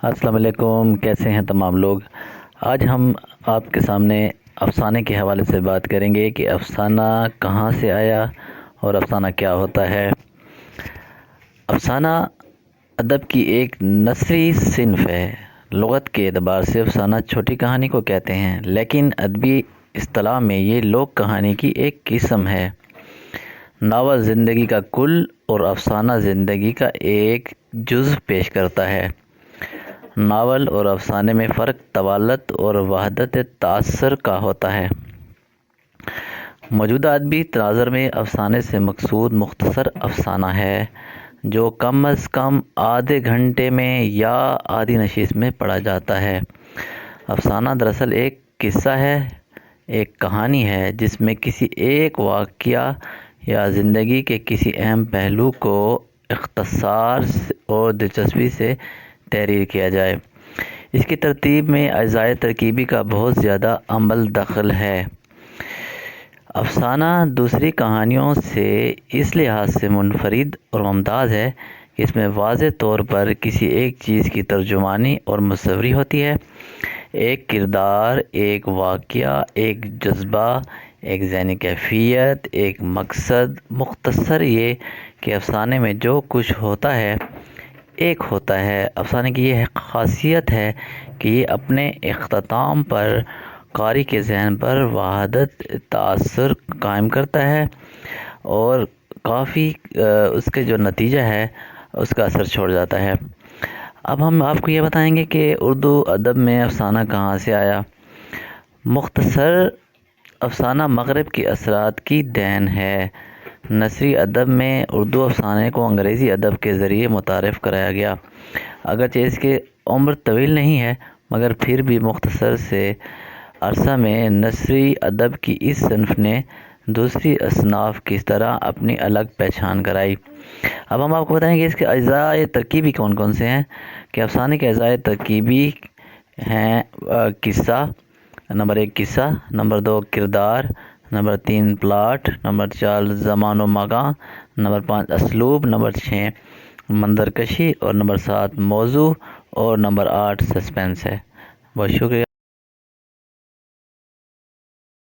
السلام علیکم، کیسے ہیں تمام لوگ؟ آج ہم آپ کے سامنے افسانے کے حوالے سے بات کریں گے کہ افسانہ کہاں سے آیا اور افسانہ کیا ہوتا ہے۔ افسانہ ادب کی ایک نثری صنف ہے۔ لغت کے اعتبار سے افسانہ چھوٹی کہانی کو کہتے ہیں، لیکن ادبی اصطلاح میں یہ لوک کہانی کی ایک قسم ہے۔ ناول زندگی کا کل اور افسانہ زندگی کا ایک جزو پیش کرتا ہے۔ ناول اور افسانے میں فرق طوالت اور وحدت تاثر کا ہوتا ہے۔ موجودہ ادبی تناظر میں افسانے سے مقصود مختصر افسانہ ہے جو کم از کم آدھے گھنٹے میں یا آدھی نشست میں پڑھا جاتا ہے۔ افسانہ دراصل ایک قصہ ہے، ایک کہانی ہے جس میں کسی ایک واقعہ یا زندگی کے کسی اہم پہلو کو اختصار اور دلچسپی سے تحریر کیا جائے۔ اس کی ترتیب میں اجزاء ترکیبی کا بہت زیادہ عمل دخل ہے۔ افسانہ دوسری کہانیوں سے اس لحاظ سے منفرد اور ممتاز ہے کہ اس میں واضح طور پر کسی ایک چیز کی ترجمانی اور مصوری ہوتی ہے۔ ایک کردار، ایک واقعہ، ایک جذبہ، ایک ذہنی کیفیت، ایک مقصد۔ مختصر یہ کہ افسانے میں جو کچھ ہوتا ہے ایک ہوتا ہے۔ افسانے کی یہ خاصیت ہے کہ یہ اپنے اختتام پر قاری کے ذہن پر وحدت تاثر قائم کرتا ہے اور کافی اس کے جو نتیجہ ہے اس کا اثر چھوڑ جاتا ہے۔ اب ہم آپ کو یہ بتائیں گے کہ اردو ادب میں افسانہ کہاں سے آیا۔ مختصر افسانہ مغرب کے اثرات کی دین ہے۔ نثری ادب میں اردو افسانے کو انگریزی ادب کے ذریعے متعارف کرایا گیا۔ اگرچہ اس کی عمر طویل نہیں ہے مگر پھر بھی مختصر سے عرصہ میں نثری ادب کی اس صنف نے دوسری اصناف کی طرح اپنی الگ پہچان کرائی۔ اب ہم آپ کو بتائیں کہ اس کے اجزاء ترکیبی کون کون سے ہیں۔ کہ افسانے کے اجزاء ترکیبی ہیں قصہ، نمبر 1 قصہ، نمبر 2 کردار، نمبر 3 پلاٹ، نمبر 4 زمان و مکان، نمبر 5 اسلوب، نمبر 6 منظر کشی اور نمبر 7 موضوع اور نمبر 8 سسپینس ہے۔ بہت شکریہ۔